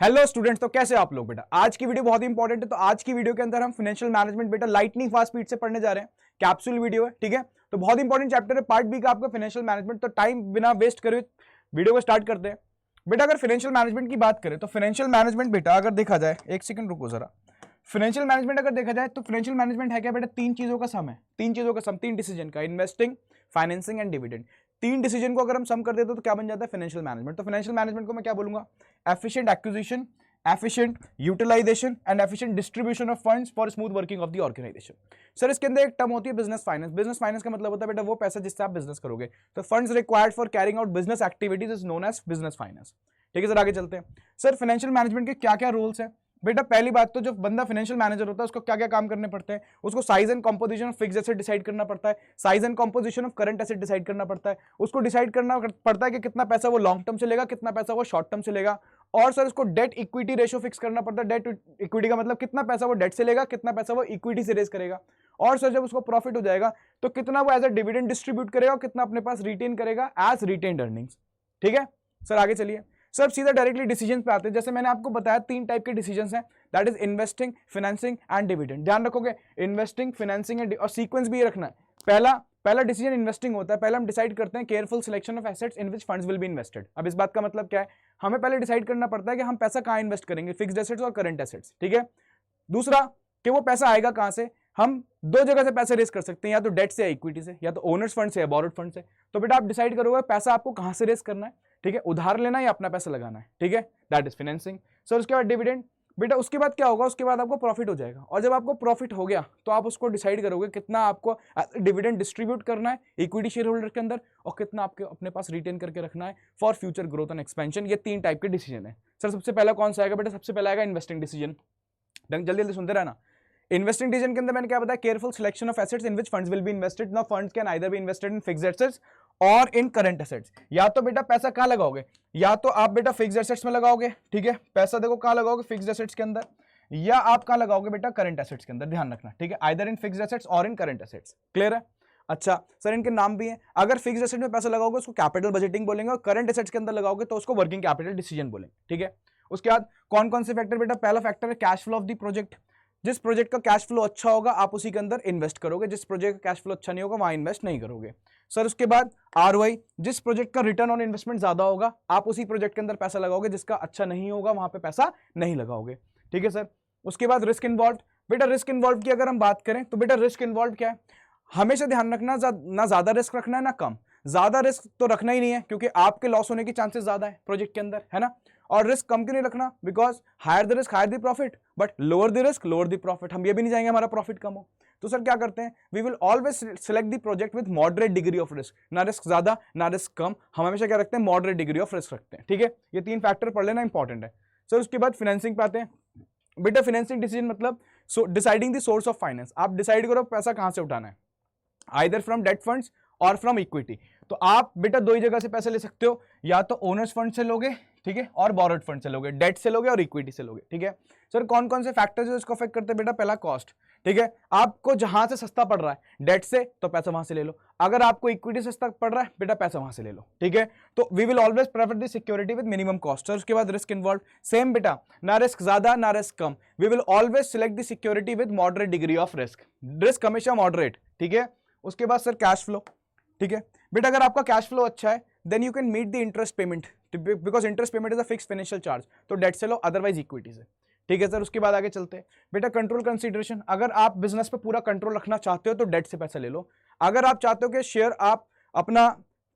Hello students, तो कैसे आप लोग बेटा। आज की वीडियो बहुत ही इंपॉर्टेंट है। तो आज की वीडियो के अंदर हम फाइनेंशियल मैनेजमेंट बेटा लाइटनिंग फास्ट स्पीड से पढ़ने जा रहे हैं। कैप्सूल वीडियो है, ठीक है। तो बहुत इंपॉर्टेंट चैप्टर है पार्ट बी का आपका फाइनेंशियल मैनेजमेंट। तो टाइम बिना वेस्ट करे वीडियो को स्टार्ट करते हैं बेटा। अगर फाइनेंशियल मैनेजमेंट की बात करें तो फाइनेंशियल मैनेजमेंट बेटा अगर देखा जाए, एक सेकंड रुको जरा। फाइनेंशियल मैनेजमेंट अगर देखा जाए तो फाइनेंशियल मैनेजमेंट है क्या बेटा, तीन चीजों का सम है। तीन चीजों का सम, तीन डिसीजन का, इन्वेस्टिंग, फाइनेंसिंग एंड डिविडेंड। तीन डिसीजन को अगर हम सम कर देते तो क्या बन जाता है फाइनेंशियल मैनेजमेंट। तो फाइनेंशियल मैनेजमेंट को मैं क्या बोलूंगा, efficient acquisition, efficient utilization and efficient distribution of funds for smooth working of the organisation. Sir इसके अंदर एक टर्म होती है बिजनेस फाइनेंस। बिजनेस फाइनेंस का मतलब होता है बेटा वो पैसा जिससे आप बिजनेस करोगे। तो funds required for carrying out business activities is known as business finance. ठीक है सर, आगे चलते हैं। सर फाइनेंशियल मैनेजमेंट के क्या क्या रूल्स है बेटा। पहली बात तो जो बंदा फाइनेंशियल मैनेजर होता है उसको क्या क्या काम करने पड़ते हैं। उसको size and composition of fixed asset decide करना पड़ता है, size and composition of current asset decide करना पड़ता है। उसको डिसाइड करना पड़ता है कि कितना पैसा वो लॉन्ग टर्म से लेगा, कितना पैसा वो शॉर्ट टर्म से लेगा। और सर उसको डेट इक्विटी रेशियो फिक्स करना पड़ता है। डेट इक्विटी का मतलब कितना पैसा वो डेट से लेगा, कितना पैसा वो इक्विटी से रेज करेगा। और सर जब उसको प्रॉफिट हो जाएगा तो कितना वो एज अ डिविडेंड डिस्ट्रीब्यूट करेगा और कितना अपने पास रिटेन करेगा एज रिटेन्ड अर्निंग्स। ठीक है सर, आगे चलिए। सर सीधा डायरेक्टली डिसीजन पे आते हैं। जैसे मैंने आपको बताया तीन टाइप के डिसीजंस हैं, that is investing, financing and dividend. ध्यान रखोगे, इन्वेस्टिंग, फाइनेंसिंग एंड, और सीक्वेंस भी ये रखना है। पहला डिसीजन इन्वेस्टिंग होता है। पहले हम डिसाइड करते हैं careful selection of assets in which funds will be invested. अब इस बात का मतलब क्या है, हमें पहले डिसाइड करना पड़ता है कि हम पैसा कहाँ इन्वेस्ट करेंगे, फिक्स्ड एसेट्स और करंट एसेट्स। ठीक है। दूसरा कि वो पैसा आएगा कहां से। हम दो जगह से पैसे रेस कर सकते हैं, या तो डेट से या इक्विटी से, या तो ओनर्स फंड से या बोरोड फंड से। तो बेटा आप डिसाइड करोगे पैसा आपको कहां से रेस करना है। ठीक है, उधार लेना है या अपना पैसा लगाना है। ठीक है, दैट इज फाइनेंसिंग। सर उसके बाद डिविडेंड बेटा, उसके बाद क्या होगा, उसके बाद आपको प्रॉफिट हो जाएगा। और जब आपको प्रॉफिट हो गया तो आप उसको डिसाइड करोगे कितना आपको डिविडेंड डिस्ट्रीब्यूट करना है इक्विटी शेयर होल्डर के अंदर, और कितना आपके अपने पास रिटेन करके रखना है for future growth and expansion. ये तीन टाइप के डिसीजन है। सर सबसे पहला कौन सा आएगा बेटा, सबसे पहला आएगा इन्वेस्टिंग डिसीजन। जल्दी जल्दी सुनते रहना। इन्वेस्टिंग डिसीजन के अंदर मैंने क्या बताया, careful selection of assets in which funds will be invested. Now funds can either be invested in fixed assets और इन करंट एसेट्स। या तो बेटा पैसा कहां लगाओगे, या तो आप बेटा फिक्स्ड एसेट्स में लगाओगे। ठीक है, पैसा देखो कहां लगाओगे, फिक्स्ड एसेट्स के अंदर, या आप कहां लगाओगे बेटा, करंट एसेट्स के अंदर। ध्यान रखना, ठीक है, आइदर इन फिक्स्ड एसेट्स और इन करंट एसेट्स। क्लियर है। अच्छा सर इनके नाम भी हैं। अगर फिक्स्ड एसेट में पैसा लगाओगे उसको कैपिटल बजटिंग बोलेंगे, और करंट एसेट्स के अंदर लगाओगे तो उसको वर्किंग कैपिटल डिसीजन बोलेंगे। ठीक है। उसके बाद कौन कौन से फैक्टर बेटा, पहला फैक्टर है cash flow of the project. जिस प्रोजेक्ट का कैश फ्लो अच्छा होगा आप उसी के अंदर इन्वेस्ट करोगे, जिस प्रोजेक्ट का कैश फ्लो अच्छा नहीं होगा वहां इन्वेस्ट नहीं करोगे। सर उसके बाद आरओआई, जिस प्रोजेक्ट का रिटर्न ऑन इन्वेस्टमेंट ज्यादा होगा आप उसी प्रोजेक्ट के अंदर पैसा लगाओगे, जिसका अच्छा नहीं होगा वहां पे पैसा नहीं लगाओगे। ठीक है सर। उसके बाद रिस्क इन्वॉल्व बेटा, रिस्क इन्वॉल्व की अगर हम बात करें तो बेटा रिस्क इन्वॉल्व क्या है, हमेशा ध्यान रखना ना ज्यादा रिस्क रखना है ना कम। ज्यादा रिस्क तो रखना ही नहीं है क्योंकि आपके लॉस होने की चांसेस ज्यादा है प्रोजेक्ट के अंदर, है ना। और रिस्क कम क्यों नहीं रखना, because higher the risk higher the profit, but lower the risk lower the profit. हम ये भी नहीं चाहेंगे हमारा प्रॉफिट कम हो। तो सर क्या करते हैं, we will always select the project with moderate degree of risk. ना रिस्क ज्यादा ना रिस्क कम, हम हमेशा क्या रखते हैं, मॉडरेट डिग्री ऑफ रिस्क रखते हैं। ठीक है, ये तीन फैक्टर पढ़ लेना इंपॉर्टेंट है। सर उसके बाद फाइनेंसिंग पे आते हैं बेटा। फाइनेंसिंग डिसीजन मतलब deciding the source of finance. आप डिसाइड करो पैसा कहां से उठाना है, आइदर फ्रॉम डेट फंड्स और फ्रॉम इक्विटी। तो आप बेटा दो ही जगह से पैसे ले सकते हो, या तो ओनर्स फंड से लोगे, ठीक है, और बोरोड फंड से लोगे, डेट से लोगे और इक्विटी से लोगे। ठीक है सर, कौन कौन से फैक्टर्स है इसको अफेक्ट करते हैं बेटा, पहला कॉस्ट। ठीक है, आपको जहां से सस्ता पड़ रहा है डेट से तो पैसा वहां से ले लो, अगर आपको इक्विटी से सस्ता पड़ रहा है बेटा पैसा वहां से ले लो। ठीक है, तो we will always prefer the security with minimum cost. Sir उसके बाद रिस्क इन्वॉल्व, सेम बेटा, ना रिस्क ज्यादा ना रिस्क कम, we will always select the security with moderate degree of risk. Risk हमेशा मॉडरेट। ठीक है। उसके बाद सर कैश फ्लो। ठीक है बेटा, अगर आपका कैश फ्लो अच्छा है then you can meet the interest payment, because interest payment is a fixed financial charge. तो डेट से लो अदरवाइज इक्विटी से। ठीक है सर। उसके बाद आगे चलते हैं बेटा, कंट्रोल कंसीडरेशन। अगर आप बिजनेस पे पूरा कंट्रोल रखना चाहते हो तो डेट से पैसा ले लो। अगर आप चाहते हो कि शेयर आप अपना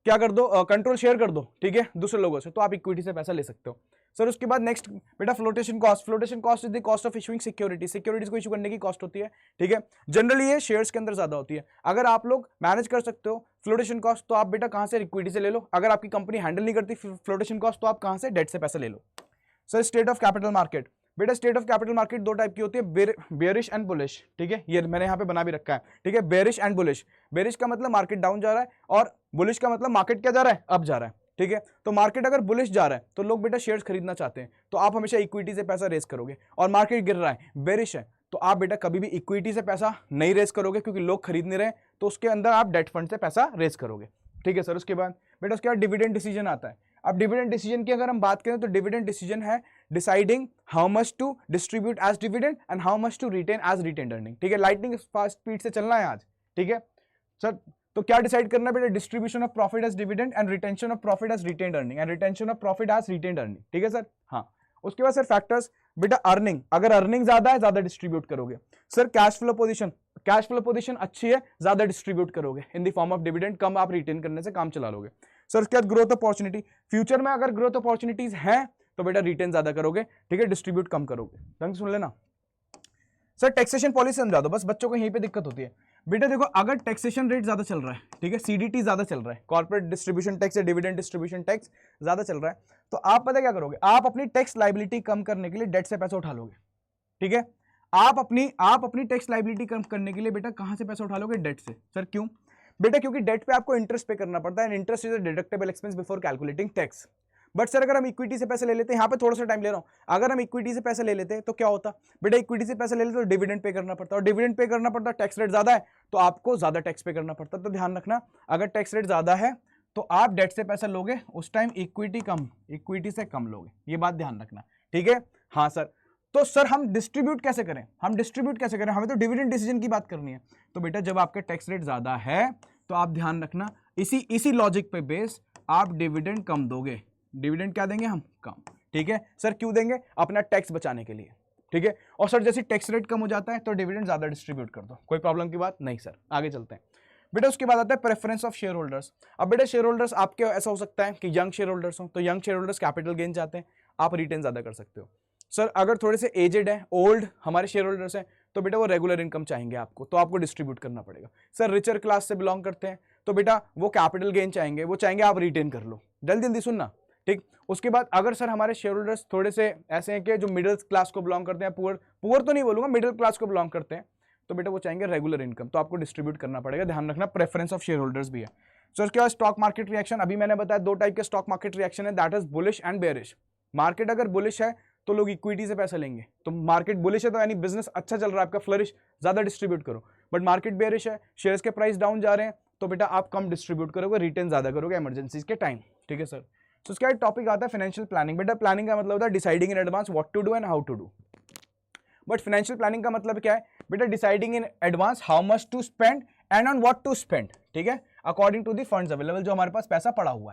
क्या कर दो, कंट्रोल शेयर कर दो, ठीक है, दूसरे लोगों से, तो आप इक्विटी से पैसा ले सकते हो। सर उसके बाद नेक्स्ट बेटा flotation cost. Flotation cost is the cost of issuing security. Securities को इशू करने की कॉस्ट होती है। ठीक है, जनरली ये शेयर्स के अंदर ज्यादा होती है। अगर आप लोग मैनेज कर सकते हो फ्लोटेशन कॉस्ट तो आप बेटा कहां से, इक्विटी से ले लो। अगर आपकी कंपनी हैंडल नहीं करती फ्लोटेशन कॉस्ट तो आप कहां से, डेट से पैसा ले लो। Sir state of capital market बेटा, स्टेट ऑफ कैपिटल मार्केट दो टाइप की होती है, बेरिश एंड बुलिश। ठीक है, ये मैंने यहाँ पे बना भी रखा है। ठीक है, बेरिश एंड बुलिश। बेरिश का मतलब मार्केट डाउन जा रहा है और बुलिश का मतलब मार्केट क्या जा रहा है, अप जा रहा है। ठीक है, तो मार्केट अगर बुलिश जा रहा है तो लोग बेटा शेयर्स खरीदना चाहते हैं, तो आप हमेशा इक्विटी से पैसा रेस करोगे। और मार्केट गिर रहा है, बेरिश है, तो आप बेटा कभी भी इक्विटी से पैसा नहीं रेस करोगे क्योंकि लोग खरीद नहीं रहे, तो उसके अंदर आप डेट फंड से पैसा रेस करोगे। ठीक है सर। उसके बाद बेटा उसके बाद डिविडेंड डिसीजन आता है। अब डिविडेंड डिसीजन की अगर हम बात करें तो डिविडेंड डिसीजन है deciding how much to distribute as dividend and how much to retain as retain earning. ठीक है, लाइटनिंग फास्ट स्पीड से चलना है आज। ठीक है सर, तो क्या डिसाइड करना है बेटा, distribution of profit as dividend and retention of profit as retain earning and retention of profit as retain earning. ठीक है सर, हाँ। उसके बाद सर फैक्टर्स, बेटा अर्निंग, अगर अर्निंग ज्यादा है ज्यादा डिस्ट्रीब्यूट करोगे। Sir cash flow position, cash flow position अच्छी है ज्यादा डिस्ट्रीब्यूट करोगे in the form of dividend, कम आप रिटेन करने से काम चला लोगे। सर उसके बाद ग्रोथ अपॉर्चुनिटी, फ्यूचर में अगर ग्रोथ अपॉर्चुनिटीज हैं तो बेटा रिटेन ज्यादा करोगे। ठीक है, डिस्ट्रीब्यूट कम करोगे। ढंग सुन लेना। सर टैक्सेशन पॉलिसी समझा दो, बस बच्चों को यहीं पे दिक्कत होती है। बेटा देखो, अगर टैक्सेशन रेट ज्यादा चल रहा है, ठीक है, सीडीटी ज्यादा चल रहा है, कॉर्पोरेट डिस्ट्रीब्यूशन टैक्स या डिविडेंड डिस्ट्रीब्यूशन टैक्स ज्यादा चल रहा है, तो आप पता क्या करोगे, आप अपनी टैक्स लाइबिलिटी कम करने के लिए डेट से पैसा उठा लोगे। ठीक है, आप अपनी टैक्स लाइबिलिटी कम करने के लिए बेटा कहां से पैसा उठा लोगे, डेट से। सर क्यों बेटा, क्योंकि डेट पे आपको इंटरेस्ट पे करना पड़ता है, interest is a deductible expense before calculating tax. But sir अगर हम इक्विटी से पैसे ले लेते हैं, यहाँ पे थोड़ा सा टाइम ले रहा हूँ, अगर हम इक्विटी से पैसे ले लेते हैं तो क्या होता बेटा, इक्विटी से पैसे ले लेते तो डिविडेंड पे करना पड़ता, और डिविडेंड पे करना पड़ता, टैक्स रेट ज्यादा है तो आपको ज्यादा टैक्स पे करना पड़ता। तो ध्यान रखना, अगर टैक्स रेट ज्यादा है तो आप डेट से पैसा लोगे, उस टाइम इक्विटी से कम लोगे, ये बात ध्यान रखना। ठीक है, हाँ सर। तो सर हम डिस्ट्रीब्यूट कैसे करें, हमें तो डिविडेंड डिसीजन की बात करनी है। तो बेटा जब आपका टैक्स रेट ज्यादा है तो आप ध्यान रखना, इसी लॉजिक पे बेस आप डिविडेंड कम दोगे। डिविडेंड क्या देंगे हम, कम। ठीक है सर, क्यों देंगे, अपना टैक्स बचाने के लिए। ठीक है, और सर जैसे टैक्स रेट कम हो जाता है तो डिविडेंड ज्यादा डिस्ट्रीब्यूट कर दो, कोई प्रॉब्लम की बात नहीं सर। आगे चलते हैं बेटा। उसके बाद आता है प्रेफरेंस ऑफ शेयर होल्डर्स। अब बेटा शेयर होल्डर्स आपके ऐसा हो सकता है कि यंग शेयर होल्डर्स हो, तो young share holders capital gain चाहते हैं, आप रिटेन ज्यादा कर सकते हो। सर अगर थोड़े से एजेड है, ओल्ड हमारे शेयर होल्डर्स हैं, तो बेटा वो रेगुलर इनकम चाहेंगे आपको, तो आपको डिस्ट्रीब्यूट करना पड़ेगा। सर रिचर क्लास से बिलोंग करते हैं तो बेटा वो कैपिटल गेन चाहेंगे, वो चाहेंगे आप रिटेन कर लो। जल्दी जल्दी सुनना, ठीक। उसके बाद अगर सर हमारे शेयर होल्डर्स थोड़े से ऐसे हैं कि जो मिडिल क्लास को बिलोंग करते हैं, पुअर तो नहीं बोलूंगा, मिडिल क्लास को बिलोंग करते हैं, तो बेटा वो चाहेंगे रेगुलर इनकम, तो आपको डिस्ट्रीब्यूट करना पड़ेगा। ध्यान रखना, प्रेफरेंस ऑफ शेयर होल्डर्स भी है। सो उसके बाद स्टॉक मार्केट रिएक्शन, अभी मैंने बताया दो टाइप के स्टॉक मार्केट रिएक्शन है, that is bullish and bearish. Market अगर बुलिश है तो लोग इक्विटी से पैसा लेंगे, तो मार्केट बुलिश है तो यानी बिजनेस अच्छा चल रहा है आपका, फ्लरिश, ज्यादा डिस्ट्रीब्यूट करो। बट मार्केट बेयरिश है, शेयर्स के प्राइस डाउन जा रहे हैं, तो बेटा आप कम डिस्ट्रीब्यूट करोगे, रिटेन ज्यादा करोगे इमरजेंसीज के टाइम। ठीक है सर। तो उसका टॉपिक आता है फाइनेंशियल प्लानिंग। बेटा प्लानिंग का मतलब होता है deciding in advance what to do and how to do. But financial planning का मतलब क्या है बेटा, deciding in advance how much to spend and on what to spend. ठीक है, according to the funds available, जो हमारे पास पैसा पड़ा हुआ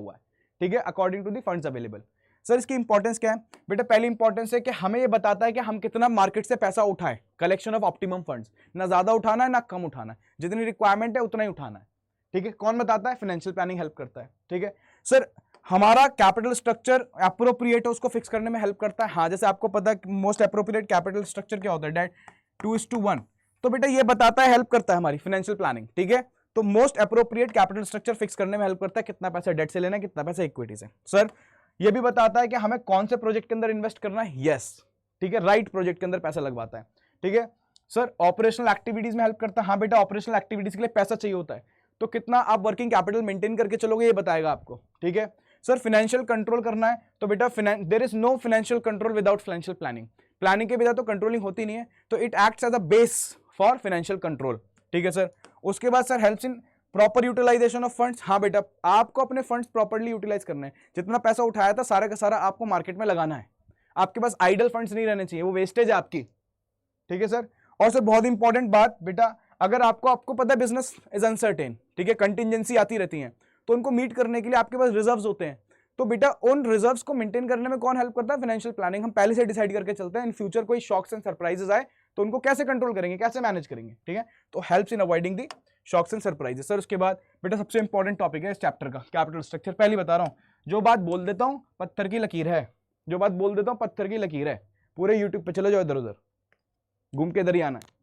है, ठीक है, according to the funds available. Sir इसकी इंपॉर्टेंस क्या है बेटा, पहली इंपॉर्टेंस है कि हमें ये बताता है कि हम कितना मार्केट से पैसा उठाएं, कलेक्शन ऑफ ऑप्टिमम फंड्स, ना ज्यादा उठाना है ना कम उठाना है, जितनी रिक्वायरमेंट है उतना ही उठाना है। ठीक है, कौन बताता है, फाइनेंशियल प्लानिंग हेल्प करता है। ठीक है सर, हमारा कैपिटल स्ट्रक्चर अप्रोप्रिएट है उसको फिक्स करने में हेल्प करता है। हाँ, जैसे आपको पता है मोस्ट अप्रोप्रिएट कैपिटल स्ट्रक्चर क्या होता है, डेट 2:1, तो बेटा ये बताता है, हेल्प करता है हमारी फाइनेंशियल प्लानिंग। ठीक है, तो most appropriate capital structure fix करने में हेल्प करता है, कितना पैसा डेट से लेना है, कितना पैसा इक्विटी से। सर ये भी बताता है कि हमें कौन से प्रोजेक्ट के अंदर इन्वेस्ट करना है, यस, ठीक है, राइट प्रोजेक्ट के अंदर पैसा लगवाता है। ठीक है सर, ऑपरेशनल एक्टिविटीज में हेल्प करता है। हाँ बेटा, ऑपरेशनल एक्टिविटीज के लिए पैसा चाहिए होता है, तो कितना आप वर्किंग कैपिटल मेंटेन करके चलोगे ये बताएगा आपको। ठीक है सर, फाइनेंशियल कंट्रोल करना है, तो बेटा there is no financial control without financial planning. Planning के बिना तो कंट्रोलिंग होती नहीं है, तो it acts as a base for financial control. ठीक है सर। उसके बाद sir helps in proper utilisation of funds. हाँ बेटा, आपको अपने फंड्स प्रॉपर्ली यूटिलाइज करना है, जितना पैसा उठाया था सारा का सारा आपको मार्केट में लगाना है, आपके पास आइडल फंड्स नहीं रहने चाहिए, वो वेस्टेज है आपकी। ठीक है सर। और सर बहुत इंपॉर्टेंट बात बेटा, अगर आपको पता है बिजनेस इज अनसर्टेन, ठीक है, कंटिजेंसी आती रहती है, तो उनको मीट करने के लिए आपके पास रिजर्व्स होते हैं, तो बेटा उन रिजर्व्स को मेंटेन करने में कौन हेल्प करता है, फाइनेंशियल प्लानिंग। हम पहले से डिसाइड करके चलते हैं इन फ्यूचर कोई शॉक्स एंड सरप्राइजेस आए तो उनको कैसे कंट्रोल करेंगे, कैसे मैनेज करेंगे। ठीक है, तो helps in avoiding the shocks and surprises. Sir उसके बाद बेटा सबसे इंपॉर्टेंट टॉपिक है इस चैप्टर का, कैपिटल स्ट्रक्चर। पहले बता रहा हूँ, जो बात बोल देता हूँ पत्थर की लकीर है, पत्थर की लकीर है। पूरे यूट्यूब पे चले जाओ, इधर उधर घूम के इधर ही आना है।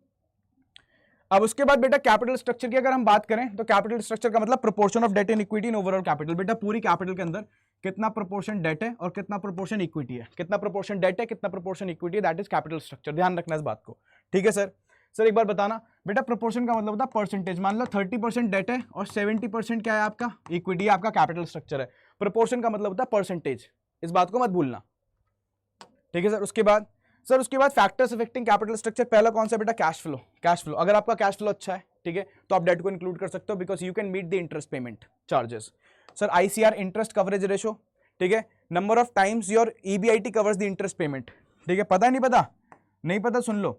अब उसके बाद बेटा कैपिटल स्ट्रक्चर की अगर हम बात करें तो कैपिटल स्ट्रक्चर का मतलब proportion of debt in equity in overall capital. बेटा पूरी कैपिटल के अंदर कितना प्रोपोर्शन डेट है और कितना प्रोपोर्शन इक्विटी है, कितना प्रोपोर्शन डेट है कितना प्रोपोर्शन इक्विटी है, दैट इज कैपिटल स्ट्रक्चर। ध्यान रखना इस बात को। ठीक है सर एक बार बताना बेटा, प्रोपोर्शन का मतलब होता है परसेंटेज। मान लो 30% डेट है और 70% क्या है आपका, इक्विटी, आपका कैपिटल स्ट्रक्चर है। प्रोपोर्शन का मतलब होता है परसेंटेज, इस बात को मत भूलना। ठीक है सर। उसके बाद फैक्टर्स अफेक्टिंग कैपिटल स्ट्रक्चर, पहला कौन सा बेटा, कैश फ्लो। अगर आपका कैश फ्लो अच्छा है, ठीक है, तो आप डेट को इंक्लूड कर सकते हो, because you can meet the interest payment charges. Sir ICR interest coverage ratio, ठीक है, number of times your EBIT covers the interest payment, ठीक है, पता नहीं पता, नहीं पता सुन लो।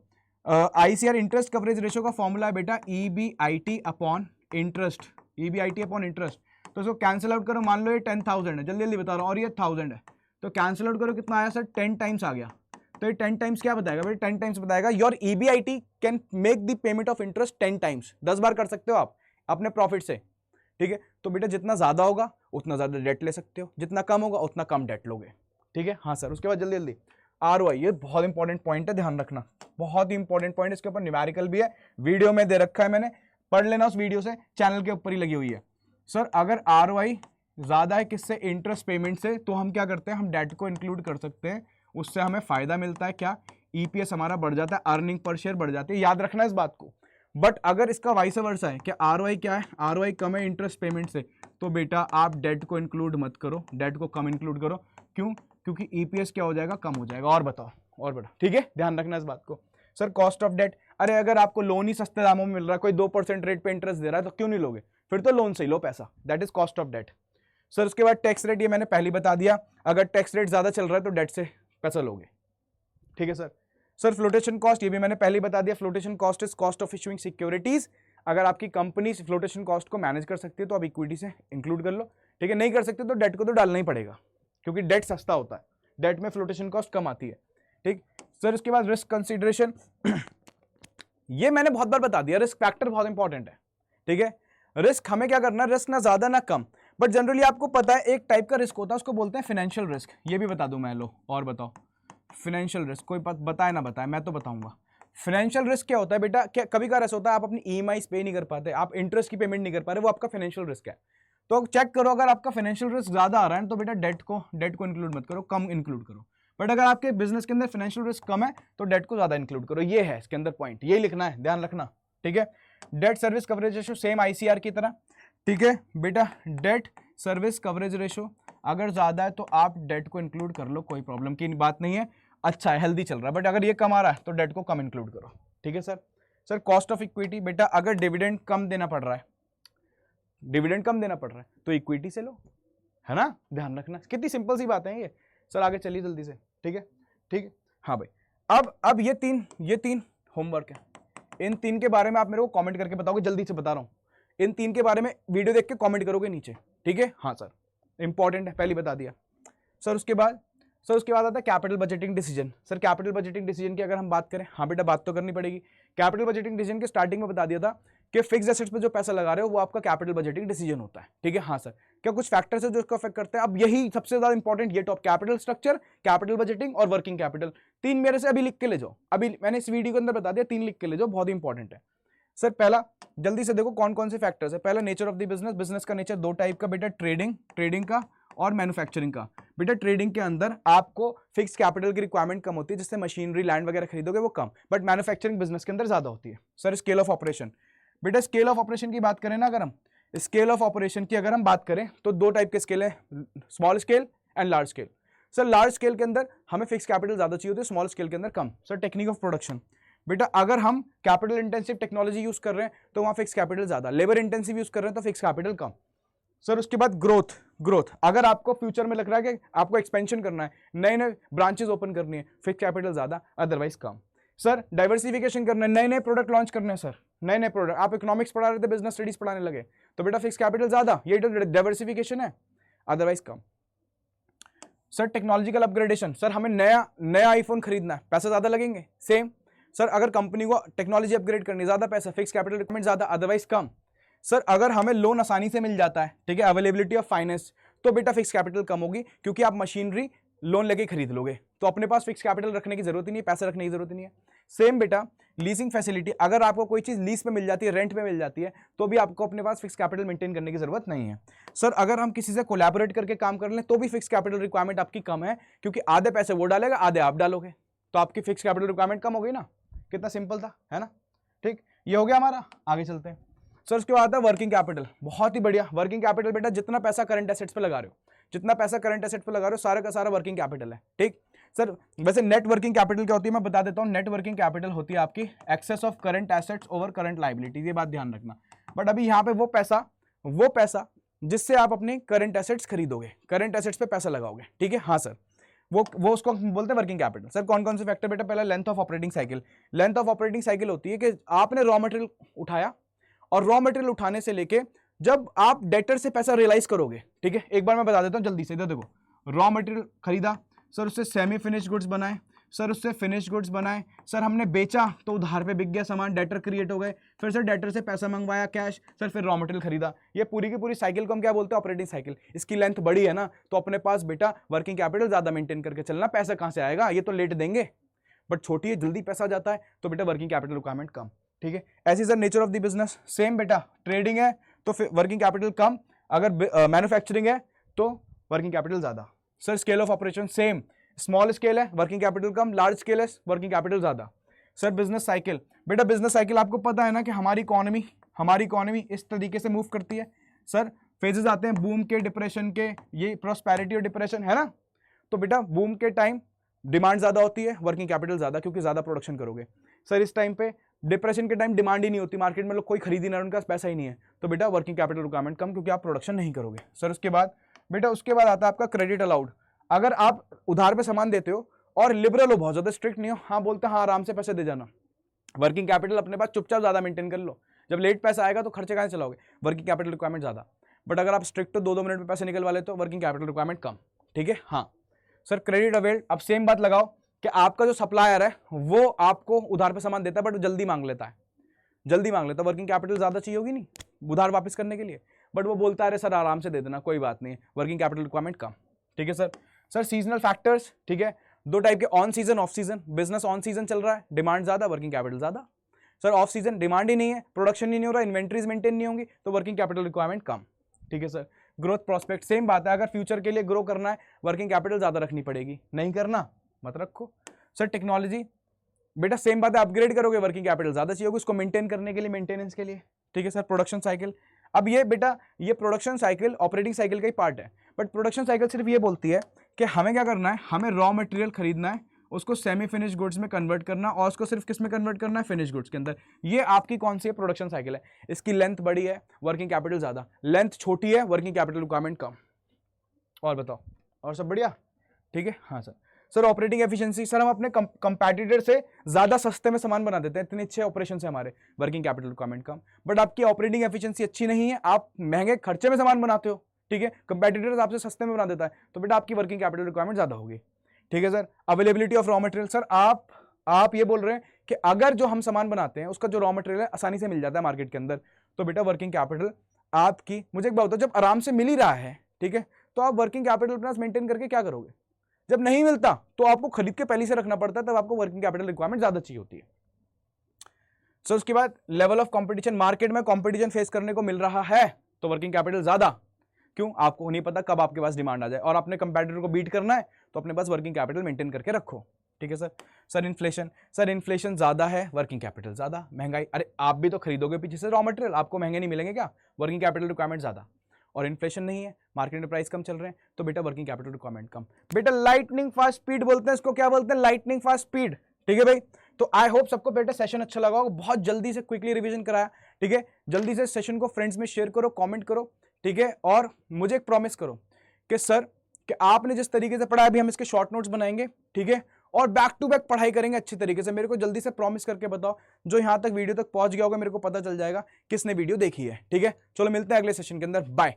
ICR इंटरेस्ट कवरेज रेशो का फॉर्मूला है बेटा EBIT upon interest, EBIT upon interest. तो इसको कैंसिल आउट करो, मान लो ये 10,000 है, जल्दी जल्दी बता रहा हूँ, और ये 1000 है, तो कैंसिल आउट करो कितना आया सर, 10 टाइम्स आ गया। तो ये 10 टाइम्स क्या बताएगा बेटा, 10 टाइम्स बताएगा your EBIT can make the payment of interest 10 times, 10 बार कर सकते हो आप अपने प्रॉफिट से, ठीक है। तो बेटा जितना ज्यादा होगा उतना ज्यादा डेट ले सकते हो, जितना कम होगा उतना कम डेट लोगे, ठीक है। हाँ सर, उसके बाद जल्दी जल्दी ROI, ये बहुत इंपॉर्टेंट पॉइंट है, ध्यान रखना, बहुत ही इंपॉर्टेंट पॉइंट, इसके ऊपर न्यूमेरिकल भी है, वीडियो में दे रखा है मैंने, पढ़ लेना उस वीडियो से, चैनल के ऊपर ही लगी हुई है। सर अगर ROI ज्यादा है किससे, इंटरेस्ट पेमेंट से, तो हम क्या करते हैं, हम डेट को इंक्लूड कर सकते हैं, उससे हमें फायदा मिलता है, क्या, EPS हमारा बढ़ जाता है, अर्निंग पर शेयर बढ़ जाती है, याद रखना इस बात को। बट अगर इसका वाइस वर्सा है कि ROI क्या है, ROI कम है इंटरेस्ट पेमेंट से, तो बेटा आप डेट को इंक्लूड मत करो, डेट को कम इंक्लूड करो, क्यों, क्योंकि EPS क्या हो जाएगा, कम हो जाएगा। और बताओ, और बेटा, ठीक है, ध्यान रखना इस बात को। सर कॉस्ट ऑफ डेट, अरे अगर आपको लोन ही सस्ते दामों में मिल रहा है, कोई 2% रेट पे इंटरेस्ट दे रहा है, तो क्यों नहीं लोगे, फिर तो लोन से ही लो पैसा, that is cost of debt. Sir उसके बाद टैक्स रेट, ये मैंने पहले बता दिया, अगर टैक्स रेट ज्यादा चल रहा है तो डेट से पैसा लोगे, ठीक है सर। सर फ्लोटेशन कॉस्ट, ये भी मैंने पहले बता दिया, flotation cost is cost of issuing securities, अगर आपकी कंपनी फ्लोटेशन कॉस्ट को मैनेज कर सकती है तो आप इक्विटी से इंक्लूड कर लो, ठीक है, नहीं कर सकते तो डेट को तो डालना ही पड़ेगा, क्योंकि डेट सस्ता होता है, डेट में फ्लोटेशन कॉस्ट कम आती है, ठीक। सर उसके बाद रिस्क कंसिडरेशन, ये मैंने बहुत बार बता दिया, रिस्क फैक्टर बहुत इंपॉर्टेंट है, ठीक है। रिस्क हमें क्या करना है, रिस्क ना ज्यादा ना कम, बट जनरली आपको पता है एक टाइप का रिस्क होता है, उसको बोलते हैं फाइनेंशियल रिस्क, ये भी बता दूं मैं, लो और बताओ, फाइनेंशियल रिस्क कोई बताए ना बताए, मैं तो बताऊंगा। फाइनेंशियल रिस्क क्या होता है बेटा, क्या कभी का ऐसा होता है आप अपनी EMI पे नहीं कर पाते, आप इंटरेस्ट की पेमेंट नहीं कर पा रहे, वो आपका फाइनेंशियल रिस्क है। तो चेक करो, अगर आपका फाइनेंशियल रिस्क ज्यादा आ रहा है तो बेटा डेट को इंक्लूड मत करो, कम इंक्लूड करो, बट अगर आपके बिजनेस के अंदर फाइनेंशियल रिस्क कम है तो डेट को ज्यादा इंक्लूड करो, ये है इसके अंदर पॉइंट, यही लिखना है, ध्यान रखना, ठीक है। Debt service coverage ratio same ICR की तरह, ठीक है बेटा, डेट सर्विस कवरेज रेशो अगर ज्यादा है तो आप डेट को इंक्लूड कर लो, कोई प्रॉब्लम की बात नहीं है, अच्छा है, हेल्दी चल रहा है, बट अगर ये कम आ रहा है तो डेट को कम इंक्लूड करो, ठीक है sir. Sir cost of equity, बेटा अगर डिविडेंड कम देना पड़ रहा है, डिविडेंड कम देना पड़ रहा है तो इक्विटी से लो, है ना, ध्यान रखना, कितनी सिंपल सी बात है ये। सर आगे चलिए जल्दी से, ठीक है, ठीक है, हाँ भाई, अब ये तीन होमवर्क है, इन तीन के बारे में आप मेरे को कमेंट करके बताओगे, जल्दी से बता रहा हूँ, इन तीन के बारे में वीडियो देख के कमेंट करोगे नीचे, ठीक है। हाँ सर इंपॉर्टेंट है, पहले बता दिया। सर उसके बाद आता है capital budgeting decision. Sir capital budgeting decision की अगर हम बात करें, हाँ बेटा बात तो करनी पड़ेगी। कैपिटल बजटिंग डिसीजन के स्टार्टिंग में बता दिया था कि फिक्स एसेट्स पे जो पैसा लगा रहे हो वो आपका कैपिटल बजटिंग डिसीजन होता है, ठीक है। हाँ सर, क्या कुछ फैक्टर्स है जो इसको अफेक्ट करते हैं, अब यही सबसे ज्यादा इंपॉर्टेंट, ये top, capital structure, capital budgeting और वर्किंग कैपिटल, तीन मेरे से अभी लिख के ले जाओ, अभी मैंने इस वीडियो के अंदर बता दिया, तीन लिख के ले जाओ, बहुत इंपॉर्टेंट है। सर पहला जल्दी से देखो कौन कौन से फैक्टर्स है। पहला nature of the business, business का नेचर दो टाइप का बेटा, ट्रेडिंग का और मैन्युफैक्चरिंग का। बेटा ट्रेडिंग के अंदर आपको फिक्स कैपिटल की रिक्वायरमेंट कम होती है, जिससे मशीनरी लैंड वगैरह खरीदोगे वो कम, बट मैन्युफैक्चरिंग बिजनेस के अंदर ज्यादा होती है। सर स्केल ऑफ ऑपरेशन, बेटा स्केल ऑफ ऑपरेशन की बात करें ना, अगर हम स्केल ऑफ ऑपरेशन की अगर हम बात करें तो दो टाइप के स्केल है, small scale and large scale. Sir large scale के अंदर हमें फिक्स कैपिटल ज्यादा चाहिए होती है, स्मॉल स्केल के अंदर कम। सर टेक्निक ऑफ प्रोडक्शन, बेटा अगर हम कैपिटल इंटेंसिव टेक्नोलॉजी यूज कर रहे हैं तो वहां फिक्स कैपिटल ज्यादा, लेबर इंटेंसिव यूज कर रहे हैं तो फिक्स कैपिटल कम। सर उसके बाद ग्रोथ, अगर आपको फ्यूचर में लग रहा है कि आपको एक्सपेंशन करना है, नए नए ब्रांचेस ओपन करनी है, फिक्स कैपिटल ज्यादा, अदरवाइज कम। सर डाइवर्सिफिकेशन करना है, नए नए प्रोडक्ट लॉन्च करने हैं, सर नए नए प्रोडक्ट, आप इकोनॉमिक्स पढ़ा रहे थे, बिजनेस स्टडीज पढ़ाने लगे, तो बेटा फिक्स कैपिटल ज्यादा, ये डाइवर्सिफिकेशन है, अदरवाइज कम। सर टेक्नोलॉजिकल अपग्रेडेशन, सर हमें नया आईफोन खरीदना है, पैसे ज्यादा लगेंगे, सेम। सर अगर कंपनी को टेक्नोलॉजी अपग्रेड करनी, ज्यादा पैसा, फिक्स कैपिटल रिक्वायरमेंट ज्यादा, अदरवाइज कम। सर अगर हमें लोन आसानी से मिल जाता है, ठीक है, अवेलेबिलिटी ऑफ फाइनेंस, तो बेटा फिक्स कैपिटल कम होगी, क्योंकि आप मशीनरी लोन लेके खरीद लोगे, तो अपने पास फिक्स कैपिटल रखने की जरूरत ही नहीं है, पैसे रखने की जरूरत नहीं है। सेम बेटा लीजिंग फैसिलिटी, अगर आपको कोई चीज लीज पे मिल जाती है, रेंट पे मिल जाती है, तो भी आपको अपने पास फिक्स कैपिटल मेंटेन करने की जरूरत नहीं है। सर अगर हम किसी से कोलैबोरेट करके काम कर लें तो भी फिक्स कैपिटल रिक्वायरमेंट आपकी कम है, क्योंकि आधे पैसे वो डालेगा, आधे आप डालोगे, तो आपकी फिक्स कैपिटल रिक्वायरमेंट कम हो गई ना, कितना सिंपल था, है ना, ठीक, ये हो गया हमारा। आगे चलते हैं। सर उसके बाद आता है वर्किंग कैपिटल, बहुत ही बढ़िया। वर्किंग कैपिटल बेटा जितना पैसा करंट एसेट्स पे लगा रहे हो, जितना पैसा करंट एसेट पे लगा रहे हो, सारा का सारा वर्किंग कैपिटल है, ठीक। सर वैसे नेट वर्किंग कैपिटल क्या होती है मैं बता देता हूँ। नेट वर्किंग कैपिटल होती है आपकी excess of current assets over current liability, ये बात ध्यान रखना। बट अभी यहाँ पे वो पैसा जिससे आप अपने करंट एसेट्स खरीदोगे, करंट एसेट्स पे पैसा लगाओगे, ठीक है। हाँ सर, वो उसको हम बोलते हैं वर्किंग कैपिटल। सर कौन कौन से फैक्टर बेटा? पहला length of operating cycle. Length of operating cycle होती है कि आपने रॉ मटेरियल उठाया और रॉ मटेरियल उठाने से लेके जब आप डेटर से पैसा रियलाइज करोगे, ठीक है। एक बार मैं बता देता हूं जल्दी से, इधर देखो, रॉ मटेरियल खरीदा सर, उससे सेमी फिनिश गुड्स बनाए सर, उससे फिनिश गुड्स बनाए सर, हमने बेचा तो उधार पे बिक गया सामान, डेटर क्रिएट हो गए, फिर सर डेटर से पैसा मंगवाया कैश सर, फिर रॉ मटेरियल खरीदा। ये पूरी की पूरी साइकिल को हम क्या बोलते हैं? Operating cycle. इसकी लेंथ बड़ी है ना, तो अपने पास बेटा वर्किंग कैपिटल ज्यादा मेंटेन करके चलना। पैसा कहां से आएगा? ये तो लेट देंगे, बट छोटी है, जल्दी पैसा जाता है, तो बेटा वर्किंग कैपिटल रिक्वायरमेंट कम, ठीक है। ऐसी sir nature of the business same बेटा, ट्रेडिंग है तो फिर वर्किंग कैपिटल कम, अगर मैन्युफैक्चरिंग है तो वर्किंग कैपिटल ज्यादा। Sir scale of operation same, small scale है वर्किंग कैपिटल कम, लार्ज स्केल है वर्किंग कैपिटल ज्यादा। सर बिजनेस साइकिल, बेटा बिजनेस साइकिल आपको पता है ना कि हमारी इकोनॉमी इस तरीके से मूव करती है सर। फेजेस आते हैं बूम के, डिप्रेशन के, ये प्रॉस्पेरिटी और डिप्रेशन है ना। तो बेटा बूम के टाइम डिमांड ज्यादा होती है, वर्किंग कैपिटल ज्यादा, क्योंकि ज्यादा प्रोडक्शन करोगे। सर इस टाइम पे डिप्रेशन के टाइम डिमांड ही नहीं होती मार्केट में, लोग कोई खरीद ही ना, उनके पास पैसा ही नहीं है, तो बेटा वर्किंग कैपिटल रिक्वायरमेंट कम, क्योंकि आप प्रोडक्शन नहीं करोगे। सर उसके बाद बेटा आता है आपका क्रेडिट अलाउड। अगर आप उधार पे सामान देते हो और लिबरल हो, बहुत ज्यादा स्ट्रिक्ट नहीं हो, हाँ बोलते हैं हाँ आराम से पैसे दे जाना, वर्किंग कैपिटल अपने पास चुपचाप ज्यादा मेंटेन कर लो, जब लेट पैसा आएगा तो खर्चे कहां से चलाओगे? वर्किंग कैपिटल रिक्वायरमेंट ज्यादा। बट अगर आप स्ट्रिक्ट हो, 2-2 मिनट में पैसे निकलवा लेते हो, वर्किंग कैपिटल रिक्वायरमेंट कम, ठीक है। हाँ सर क्रेडिट अवेल्ड, अब सेम बात लगाओ कि आपका जो सप्लायर है वो आपको उधार पे सामान देता है, बट जल्दी मांग लेता है, वर्किंग कैपिटल ज्यादा चाहिए होगी नहीं उधार वापस करने के लिए, बट वो बोलता है अरे सर आराम से दे देना, कोई बात नहीं, वर्किंग कैपिटल रिक्वायरमेंट कम, ठीक है सर। सर सीजनल फैक्टर्स, ठीक है, दो टाइप के, on season off season. Business on season चल रहा है, डिमांड ज्यादा, वर्किंग कैपिटल ज्यादा। सर ऑफ सीजन डिमांड ही नहीं है, प्रोडक्शन ही नहीं हो रहा, इन्वेंट्रीज मेंटेन नहीं होंगी, तो वर्किंग कैपिटल रिक्वायरमेंट कम, ठीक है सर। ग्रोथ प्रोस्पेक्ट सेम बात है, अगर फ्यूचर के लिए ग्रो करना है वर्किंग कैपिटल ज्यादा रखनी पड़ेगी, नहीं करना मत रखो। सर टेक्नोलॉजी, बेटा सेम बात है, अपग्रेड करोगे वर्किंग कैपिटल ज्यादा चाहिए होगी उसको मेंटेन करने के लिए, मेंटेनेंस के लिए, ठीक है सर। प्रोडक्शन साइकिल, अब ये बेटा ये प्रोडक्शन साइकिल ऑपरेटिंग साइकिल का ही पार्ट है, बट प्रोडक्शन साइकिल सिर्फ ये बोलती है कि हमें क्या करना है, हमें रॉ मटेरियल खरीदना है, उसको सेमी फिनिश गुड्स में कन्वर्ट करना, और उसको सिर्फ किस में कन्वर्ट करना है? फिनिश गुड्स के अंदर। ये आपकी कौन सी है? प्रोडक्शन साइकिल है। इसकी लेंथ बड़ी है, वर्किंग कैपिटल ज्यादा, लेंथ छोटी है, वर्किंग कैपिटल रिक्वायरमेंट कम। और बताओ, और सब बढ़िया, ठीक है। हाँ sir. Sir operating efficiency, sir हम अपने कंपैटिटर से ज्यादा सस्ते में सामान बना देते हैं, इतने अच्छे ऑपरेशन है हमारे, working capital requirement come. But आपकी ऑपरेटिंग एफिशिएंसी अच्छी नहीं है, आप महंगे खर्चे में सामान बनाते हो, ठीक है, कंपैटिटर आपसे सस्ते में बना देता है, तो बेटा आपकी वर्किंग कैपिटल रिक्वायरमेंट ज्यादा होगी, ठीक है sir. Availability of raw material, sir आप ये बोल रहे हैं कि अगर जो हम सामान बनाते हैं उसका जो रॉ मटेरियल है आसानी से मिल जाता है मार्केट के अंदर, तो बेटा वर्किंग कैपिटल आपकी, मुझे एक बात बताओ, जब आराम से मिल ही रहा है, ठीक है, तो आप वर्किंग कैपिटल अपना मेंटेन करके क्या करोगे? जब नहीं मिलता तो आपको खरीद के पहले से रखना पड़ता है, तब आपको वर्किंग कैपिटल रिक्वायरमेंट ज्यादा चाहिए होती है। सो उसके बाद लेवल ऑफ कंपटीशन, मार्केट में कंपटीशन फेस करने को मिल रहा है तो वर्किंग कैपिटल ज्यादा, क्यों? आपको नहीं पता कब आपके पास डिमांड आ जाए, और अपने कंपैटिटर को बीट करना है तो अपने पास वर्किंग कैपिटल मेंटेन करके रखो, ठीक है sir. Sir inflation, sir inflation ज्यादा है, वर्किंग कैपिटल ज्यादा, महंगाई, अरे आप भी तो खरीदोगे पीछे से रॉ मटेरियल, आपको महंगे नहीं मिलेंगे क्या? वर्किंग कैपिटल रिक्वायरमेंट ज्यादा, और इन्फ्लेशन नहीं है, मार्केट में प्राइस कम चल रहे हैं, तो बेटा वर्किंग कैपिटल रिक्वायरमेंट कम। बेटा लाइटनिंग फास्ट स्पीड बोलते हैं इसको, क्या बोलते हैं? लाइटनिंग फास्ट स्पीड, ठीक है भाई। तो आई होप सबको बेटा सेशन अच्छा लगा होगा, बहुत जल्दी से क्विकली रिवीजन कराया, ठीक है। जल्दी से सेशन को फ्रेंड्स में शेयर करो, कमेंट करो, ठीक है। और मुझे एक प्रॉमिस करो कि सर कि आपने जिस तरीके से पढ़ा, अभी हम इसके शॉर्ट नोट्स बनाएंगे, ठीक है, और बैक टू बैक पढ़ाई करेंगे अच्छी तरीके से। मेरे को जल्दी से प्रॉमिस करके बताओ, जो यहां तक वीडियो तक पहुंच गया होगा, मेरे को पता चल जाएगा किसने वीडियो देखी है, ठीक है। चलो मिलते हैं अगले सेशन के अंदर, बाय।